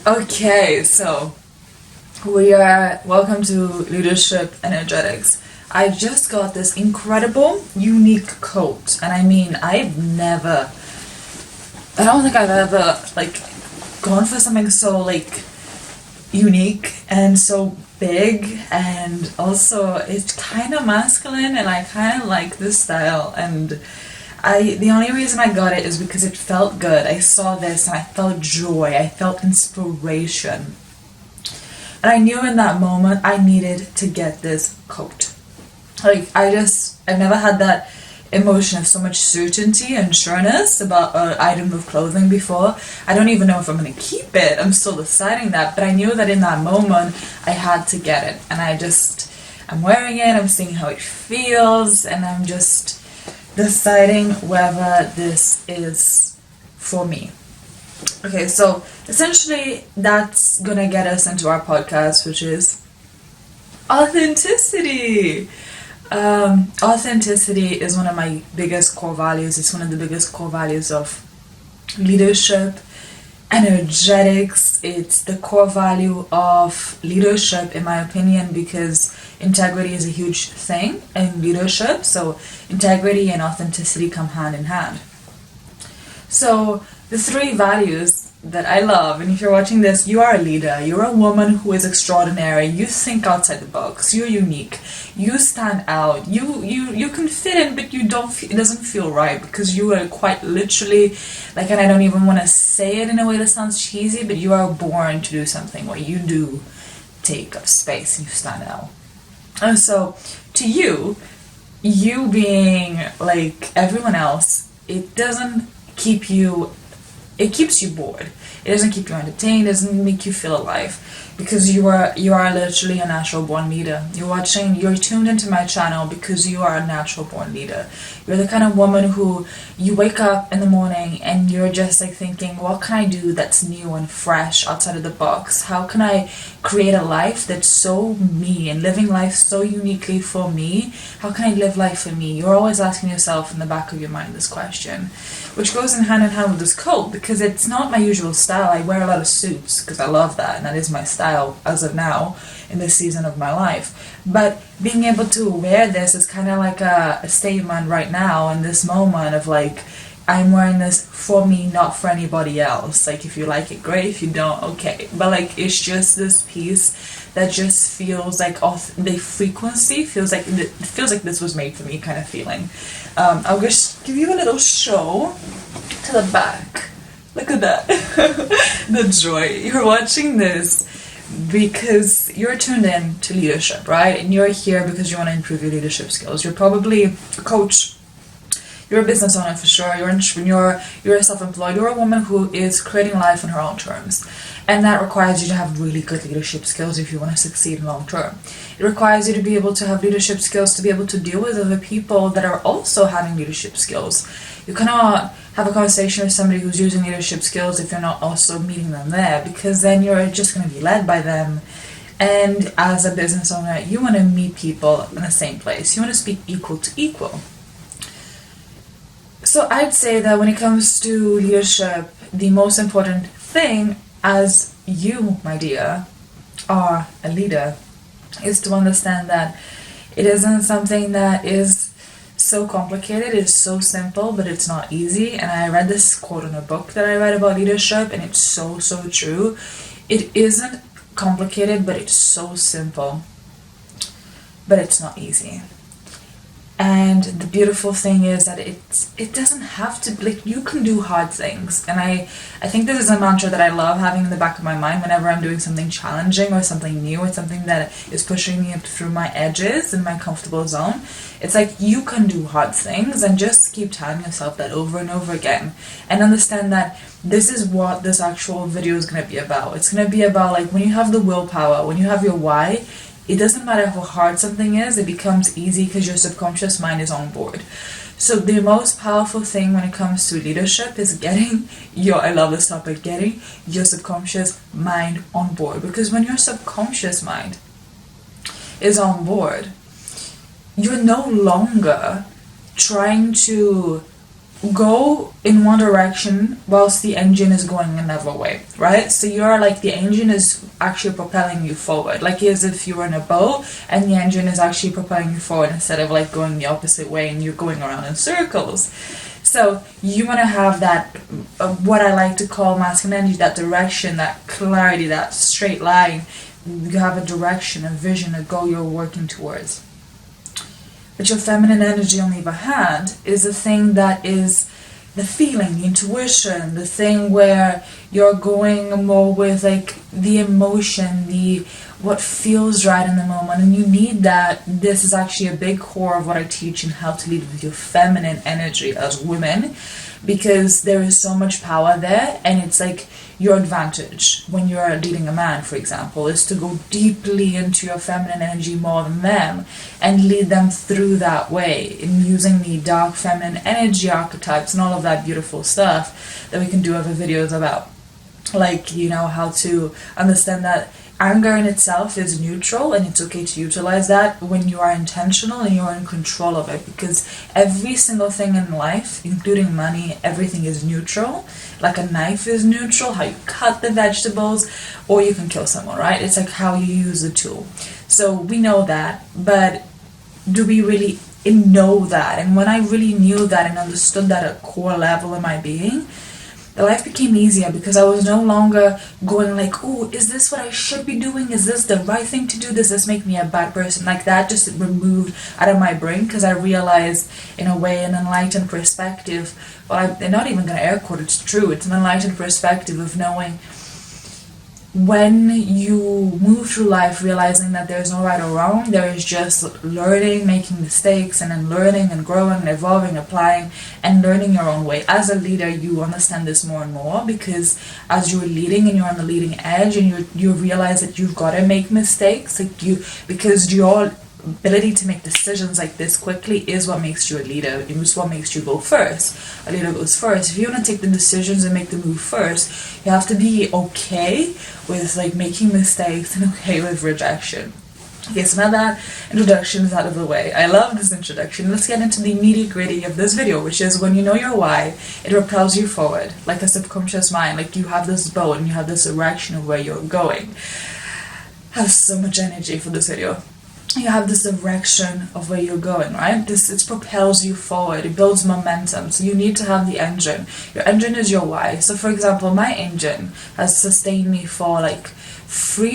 Okay, so we are welcome to Leadership Energetics. I just got this incredible, unique coat, and I mean, I don't think I've ever gone for something so unique and so big, and also it's kind of masculine, and I kind of like this style. And the only reason I got it is because it felt good. I saw this and I felt joy, I felt inspiration. And I knew in that moment I needed to get this coat. I've never had that emotion of so much certainty and sureness about an item of clothing before. I don't even know if I'm going to keep it. I'm still deciding that. But I knew that in that moment I had to get it. And I'm wearing it, I'm seeing how it feels, and I'm just deciding whether this is for me. Okay, so essentially that's gonna get us into our podcast, which is authenticity. Authenticity is one of my biggest core values. It's one of the biggest core values of leadership, energetics. It's the core value of leadership, in my opinion, because integrity is a huge thing in leadership. So integrity and authenticity come hand in hand. So the three values that I love, and if you're watching this, you are a leader, you're a woman who is extraordinary, you think outside the box, you're unique, you stand out, you can fit in, but it doesn't feel right, because you are quite literally, and I don't even want to say it in a way that sounds cheesy, but you are born to do something where you do take up space and you stand out. And so to you being like everyone else, it keeps you bored. It doesn't keep you entertained. It doesn't make you feel alive, because you are literally a natural born leader. You're tuned into my channel because you are a natural born leader. You're the kind of woman who you wake up in the morning and you're just thinking, what can I do that's new and fresh outside of the box? How can I create a life that's so me and living life so uniquely for me? How can I live life for me? You're always asking yourself in the back of your mind this question, which goes in hand with this coat, because it's not my usual style. I wear a lot of suits because I love that, and that is my style as of now in this season of my life. But being able to wear this is kind of like a statement right now in this moment of I'm wearing this for me, not for anybody else. If you like it, great. If you don't, okay. But it's just this piece that just feels the frequency feels like this was made for me kind of feeling. I'll just give you a little show to the back. Look at that. The joy. You're watching this because you're tuned in to leadership, right? And you're here because you want to improve your leadership skills. You're probably a coach. You're a business owner for sure. You're an entrepreneur. You're a self-employed. You're a woman who is creating life on her own terms. And that requires you to have really good leadership skills if you want to succeed in long term. It requires you to be able to have leadership skills to be able to deal with other people that are also having leadership skills. You cannot have a conversation with somebody who's using leadership skills if you're not also meeting them there, because then you're just going to be led by them. And as a business owner, you want to meet people in the same place. You want to speak equal to equal. So I'd say that when it comes to leadership, the most important thing as you, my dear, are a leader, is to understand that it isn't something that is so complicated. It's so simple, but it's not easy. And I read this quote in a book that I read about leadership, and it's so true. It isn't complicated, but it's so simple, but it's not easy. And the beautiful thing is that it doesn't have to, you can do hard things. And I think this is a mantra that I love having in the back of my mind whenever I'm doing something challenging or something new or something that is pushing me up through my edges in my comfortable zone. It's you can do hard things, and just keep telling yourself that over and over again, and understand that this is what this actual video is going to be about. It's going to be about when you have the willpower, when you have your why, it doesn't matter how hard something is, it becomes easy because your subconscious mind is on board. So the most powerful thing when it comes to leadership is getting your subconscious mind on board. Because when your subconscious mind is on board, you're no longer trying to go in one direction whilst the engine is going another way, right? So you're like, the engine is actually propelling you forward, like as if you were in a boat and the engine is actually propelling you forward instead of like going the opposite way and you're going around in circles. So you want to have that, what I like to call masculine energy, that direction, that clarity, that straight line. You have a direction, a vision, a goal you're working towards. But your feminine energy, on the other hand, is a thing that is the feeling, the intuition, the thing where you're going more with like the emotion, the what feels right in the moment, and you need that. This is actually a big core of what I teach in how to lead with your feminine energy as women, because there is so much power there, and it's like your advantage when you're leading a man, for example, is to go deeply into your feminine energy more than them and lead them through that way in using the dark feminine energy archetypes and all of that beautiful stuff that we can do other videos about. Like, you know, how to understand that anger in itself is neutral, and it's okay to utilize that when you are intentional and you're in control of it, because every single thing in life, including money, everything is neutral. Like a knife is neutral, how you cut the vegetables, or you can kill someone, right? It's like how you use the tool. So we know that, but do we really know that? And when I really knew that and understood that at core level in my being, the life became easier, because I was no longer going like, oh, is this what I should be doing? Is this the right thing to do? Does this make me a bad person? Like that just removed out of my brain, because I realized, in a way, an enlightened perspective. Well, I'm not even going to air quote, it's true. It's an enlightened perspective of knowing when you move through life realizing that there's no right or wrong, there is just learning, making mistakes, and then learning and growing and evolving, applying, and learning your own way. As a leader, you understand this more and more, because as you're leading and you're on the leading edge, and you realize that you've got to make mistakes, because your ability to make decisions like this quickly is what makes you a leader. It's what makes you go first. A leader goes first. If you want to take the decisions and make the move first, you have to be okay with like making mistakes and okay with rejection. Okay, so now that introduction is out of the way. I love this introduction. Let's get into the nitty-gritty of this video, which is when you know your why, it propels you forward. Like a subconscious mind, like you have this boat and you have this direction of where you're going. I have so much energy for this video. You have this direction of where you're going, right? It propels you forward. It builds momentum. So you need to have the engine. Your engine is your why. So for example, my engine has sustained me for like 4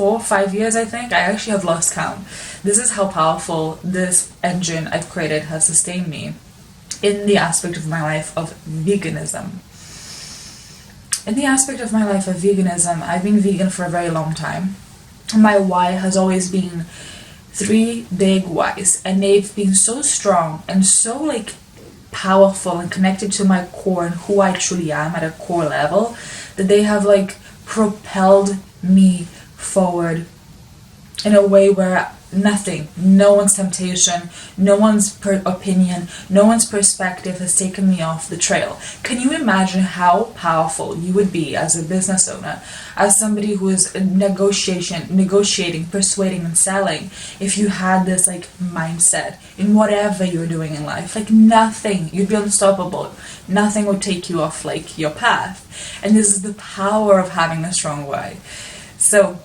or 5 years, I think. I actually have lost count. This is how powerful this engine I've created has sustained me in the aspect of my life of veganism. In the aspect of my life of veganism, I've been vegan for a very long time. My why has always been 3 big whys, and they've been so strong and so like powerful and connected to my core and who I truly am at a core level, that they have like propelled me forward in a way where nothing, no one's temptation, no one's opinion, no one's perspective has taken me off the trail. Can you imagine how powerful you would be as a business owner, as somebody who is negotiating, persuading, and selling, if you had this like mindset in whatever you're doing in life? Like nothing, you'd be unstoppable. Nothing would take you off like your path. And this is the power of having a strong why. So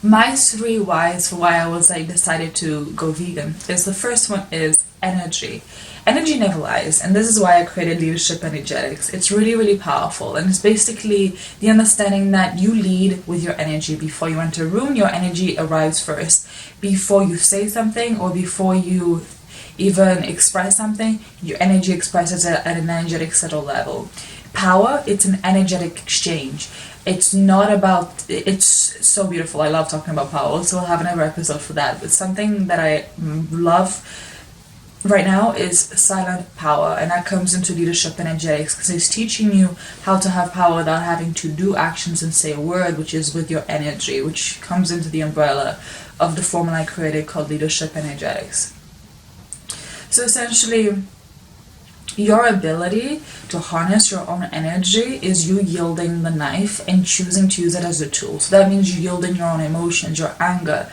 my 3 whys for why I was like decided to go vegan is, the first one is energy. Energy never lies, and this is why I created Leadership Energetics. It's really, really powerful, and it's basically the understanding that you lead with your energy. Before you enter a room, your energy arrives first. Before you say something or before you even express something, your energy expresses at an energetic subtle level. Power, it's an energetic exchange. It's not about, it's so beautiful. I love talking about power, so I'll have another episode for that. But something that I love right now is silent power, and that comes into Leadership Energetics, because it's teaching you how to have power without having to do actions and say a word, which is with your energy, which comes into the umbrella of the formula I created called Leadership Energetics. So essentially, your ability to harness your own energy is you yielding the knife and choosing to use it as a tool. So that means you yielding your own emotions, your anger,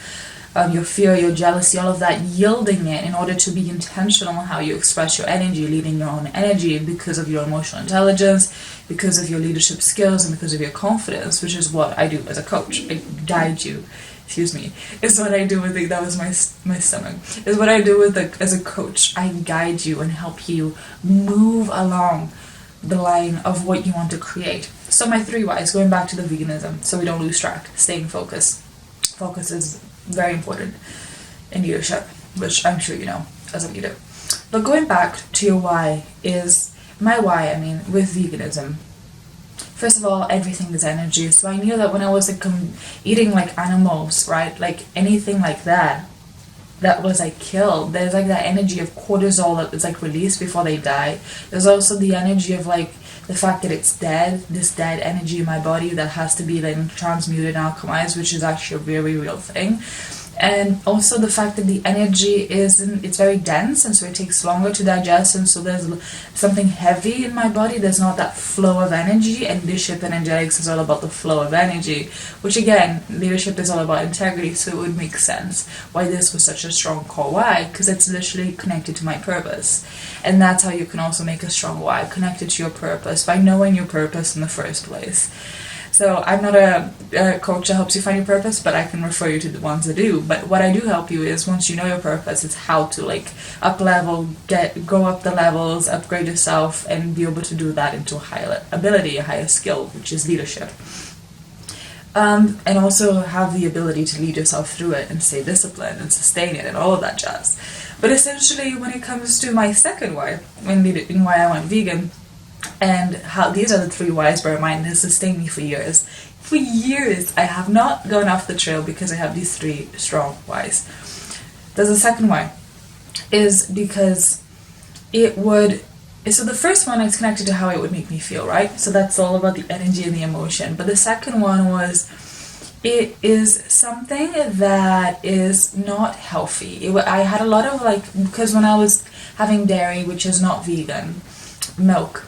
your fear, your jealousy, all of that, yielding it in order to be intentional on how you express your energy, leading your own energy because of your emotional intelligence, because of your leadership skills, and because of your confidence, which is what I do as a coach. I guide you. Excuse me. Is what I do with the, that was my stomach. Is what I do with the, as a coach. I guide you and help you move along the line of what you want to create. So my 3 whys, going back to the veganism, so we don't lose track, staying focused. Focus is very important in leadership, which I'm sure you know as a leader. But going back to your why is, my why, I mean, with veganism. First of all, everything is energy. So I knew that when I was like eating like animals, right, like anything like that was like killed, there's like that energy of cortisol that is like released before they die. There's also the energy of like the fact that it's dead, this dead energy in my body that has to be like transmuted and alchemized, which is actually a very real thing. And also the fact that the energy it's very dense, and so it takes longer to digest, and so there's something heavy in my body. There's not that flow of energy, and leadership energetics is all about the flow of energy, which again, leadership is all about integrity, so it would make sense why this was such a strong core why, because it's literally connected to my purpose. And that's how you can also make a strong why, connected to your purpose, by knowing your purpose in the first place. So I'm not a coach that helps you find your purpose, but I can refer you to the ones that do. But what I do help you is, once you know your purpose, it's how to like up level, go up the levels, upgrade yourself, and be able to do that into a higher ability, a higher skill, which is leadership. And also have the ability to lead yourself through it and stay disciplined and sustain it and all of that jazz. But essentially, when it comes to my second why, in why I went vegan, and how these are the 3 whys, bear in mind, has sustained me for years. For years, I have not gone off the trail because I have these 3 strong whys. There's a second why, is because it would, so the first one is connected to how it would make me feel, right? So that's all about the energy and the emotion. But the second one was, it is something that is not healthy. I had a lot of like, because when I was having dairy, which is not vegan, milk,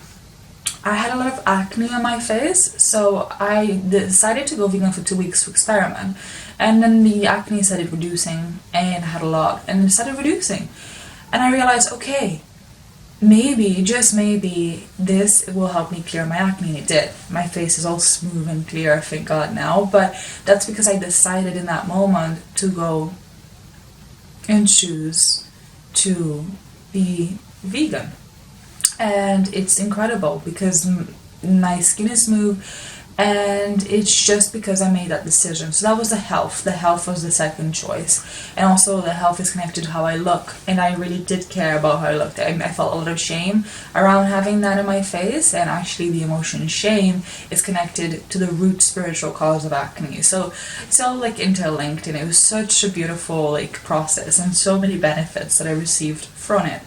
I had a lot of acne on my face, so I decided to go vegan for 2 weeks to experiment. And then the acne started reducing, and I had a lot, and it started reducing. And I realized, okay, maybe, just maybe, this will help me clear my acne, and it did. My face is all smooth and clear, thank God now, but that's because I decided in that moment to go and choose to be vegan. And it's incredible because my skin is smooth, and it's just because I made that decision. So that was the health. The health was the second choice, and also the health is connected to how I look, and I really did care about how I looked. I felt a lot of shame around having that in my face, and actually the emotion shame is connected to the root spiritual cause of acne. So it's all like interlinked, and it was such a beautiful like process, and so many benefits that I received from it.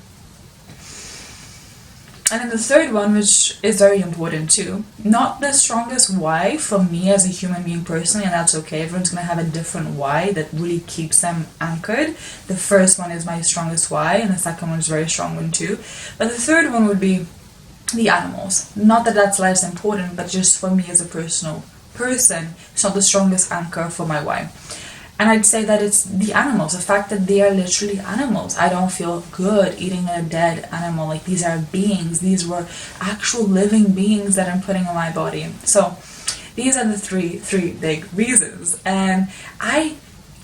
And then the third one, which is very important too, not the strongest why for me as a human being personally, and that's okay, everyone's going to have a different why that really keeps them anchored. The first one is my strongest why, and the second one is a very strong one too. But the third one would be the animals. Not that that's less important, but just for me as a personal person, it's not the strongest anchor for my why. And I'd say that it's the animals, the fact that they are literally animals. I don't feel good eating a dead animal. Like, these are beings. These were actual living beings that I'm putting on my body. So these are the three big reasons. And I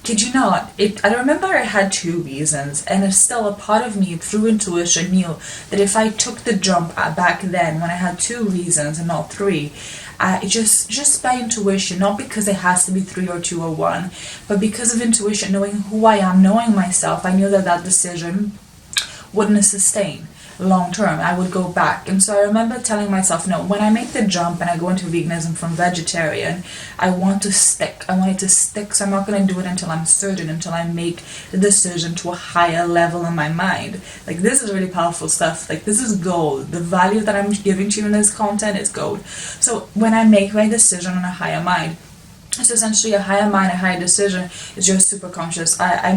kid you not, I remember I had 2 reasons, and it's still a part of me through intuition knew that if I took the jump back then when I had 2 reasons and not 3, just by intuition, not because it has to be 3 or 2 or 1, but because of intuition, knowing who I am, knowing myself, I knew that decision wouldn't sustain long term. I would go back. And so I remember telling myself, no, when I make the jump and I go into veganism from vegetarian, I want to stick. I want it to stick, so I'm not going to do it until I'm certain, until I make the decision to a higher level in my mind. Like, this is really powerful stuff. Like, this is gold. The value that I'm giving to you in this content is gold. So when I make my decision on a higher mind, it's essentially a higher mind, a higher decision. It's your superconscious. I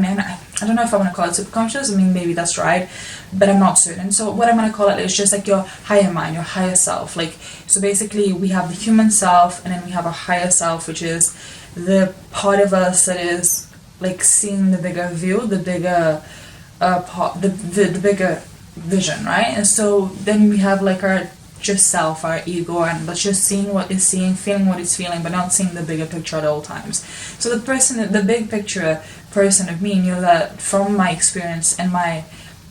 don't know if I want to call it superconscious. I mean, maybe that's right, but I'm not certain. So what I'm going to call it is just like your higher mind, your higher self. Like, so basically we have the human self, and then we have a higher self, which is the part of us that is like seeing the bigger view, the bigger the bigger vision, right? And so then we have like our just self, our ego, and but just seeing what is seeing, feeling what it's feeling, but not seeing the bigger picture at all times. So the big picture person of me knew that from my experience and my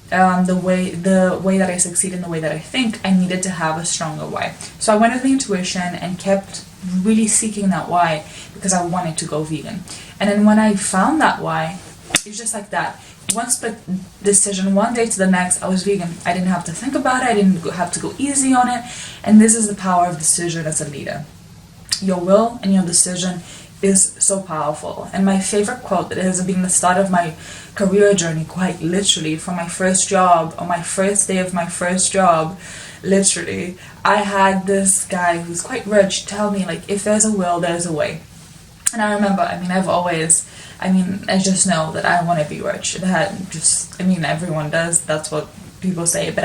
the way that I succeed in the way that I think, I needed to have a stronger why. So I went with the intuition and kept really seeking that why because I wanted to go vegan. And then when I found that why, it's just like that. One split decision, one day to the next, I was vegan. I didn't have to think about it. I didn't have to go easy on it. And this is the power of decision as a leader. Your will and your decision is so powerful. And my favorite quote that has been the start of my career journey, quite literally, from my first job, on my first day of my first job, literally, I had this guy who's quite rich tell me, like, if there's a will, there's a way. And I remember, I just know that I want to be rich. Everyone does. That's what people say. But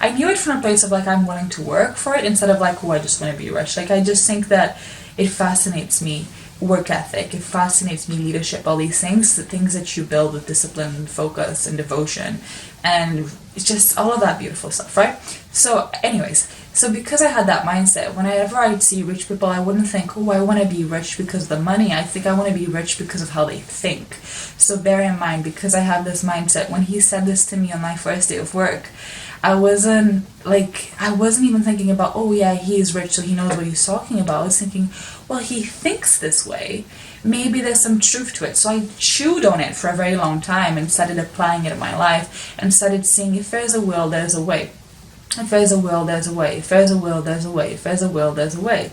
I knew it from a place of, like, I'm willing to work for it instead of, like, I just want to be rich. Like, I just think that it fascinates me, work ethic. It fascinates me, leadership, all these things, the things that you build with discipline and focus and devotion. And it's just all of that beautiful stuff, right? So anyways, because I had that mindset, whenever I'd see rich people, I wouldn't think, I want to be rich because of the money. I think I want to be rich because of how they think. So bear in mind, because I have this mindset, when he said this to me on my first day of work, I wasn't even thinking about, he is rich, so he knows what he's talking about. I was thinking, well, he thinks this way. Maybe there's some truth to it. So I chewed on it for a very long time and started applying it in my life and started seeing, if there's a will, there's a way. If there's a will, there's a way. If there's a will, there's a way. If there's a will, there's a way.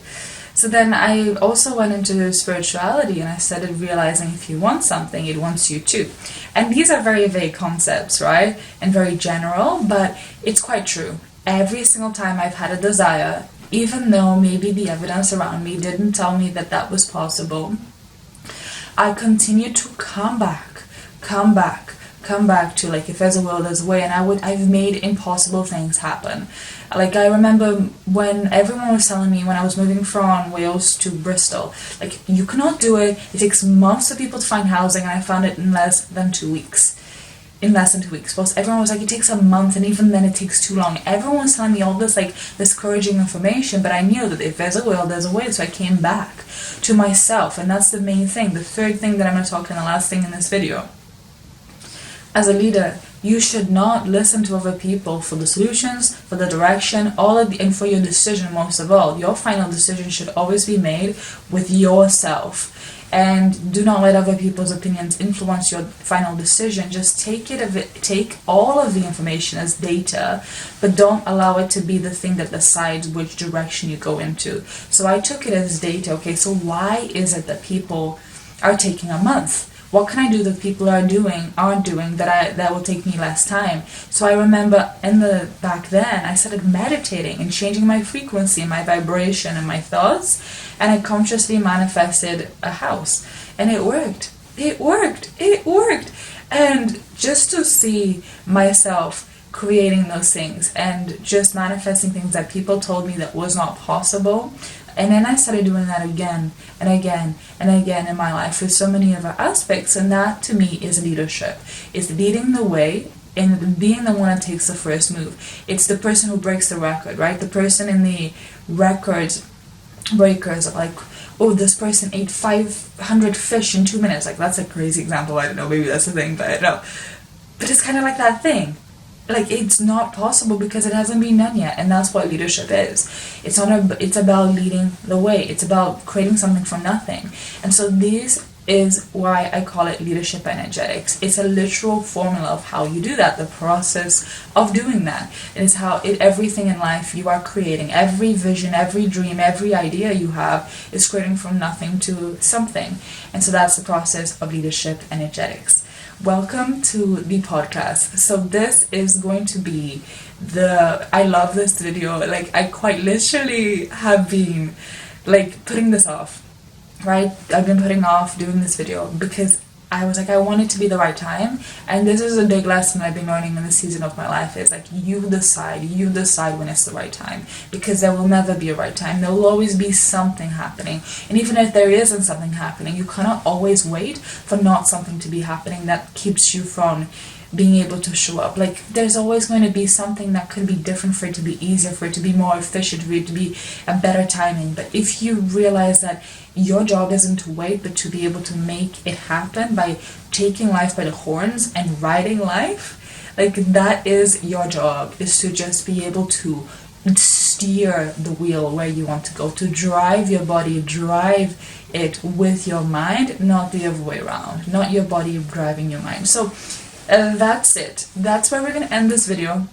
So then I also went into spirituality and I started realizing if you want something, it wants you too. And these are very vague concepts, right? And very general, but it's quite true. Every single time I've had a desire, even though maybe the evidence around me didn't tell me that that was possible, I continued to come back to, like, if there's a will, there's a way. And I've made impossible things happen. Like, I remember when everyone was telling me when I was moving from Wales to Bristol, like, you cannot do it. It takes months for people to find housing, and I found it in less than 2 weeks. Plus everyone was like, it takes a month, and even then it takes too long. Everyone was telling me all this, like, discouraging information, but I knew that if there's a will, there's a way. So I came back to myself, and that's the main thing. The third thing that I'm going to talk in the last thing in this video. As a leader, you should not listen to other people for the solutions, for the direction, and for your decision most of all. Your final decision should always be made with yourself. And do not let other people's opinions influence your final decision. Just take all of the information as data, but don't allow it to be the thing that decides which direction you go into. So I took it as data. Okay, so why is it that people are taking a month? What can I do that people aren't doing that will take me less time? So I remember back then I started meditating and changing my frequency, my vibration, and my thoughts, and I consciously manifested a house, and it worked. And just to see myself creating those things and just manifesting things that people told me that was not possible. And then I started doing that again and again and again in my life with so many other aspects. And that, to me, is leadership. It's leading the way and being the one that takes the first move. It's the person who breaks the record, right? The person in the record breakers are like, this person ate 500 fish in 2 minutes. Like, that's a crazy example. I don't know, maybe that's the thing, but I don't know. But it's kind of like that thing. Like, it's not possible because it hasn't been done yet, and that's what leadership is. It's about leading the way. It's about creating something from nothing. And so this is why I call it leadership energetics. It's a literal formula of how you do that, the process of doing that. It is everything in life you are creating. Every vision, every dream, every idea you have is creating from nothing to something. And so that's the process of leadership energetics. Welcome to the podcast. So this is going to be I love this video. Like, I quite literally have been, like, putting this off, right? I've been putting off doing this video because I was like, I want it to be the right time. And this is a big lesson I've been learning in this season of my life, is like, you decide when it's the right time, because there will never be a right time. There will always be something happening. And even if there isn't something happening, you cannot always wait for not something to be happening that keeps you from being able to show up. Like, there's always going to be something that could be different, for it to be easier, for it to be more efficient, for it to be a better timing. But if you realize that your job isn't to wait, but to be able to make it happen by taking life by the horns and riding life, like, that is your job, is to just be able to steer the wheel where you want to go, to drive your body, drive it with your mind, not the other way around, not your body driving your mind. So that's it. That's where we're gonna end this video.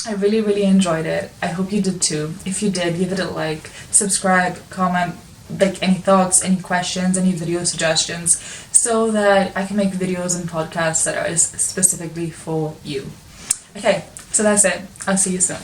I really enjoyed it. I hope you did too. If you did, give it a like, subscribe, comment, like, any thoughts, any questions, any video suggestions, so that I can make videos and podcasts that are specifically for you. Okay, so that's it. I'll see you soon.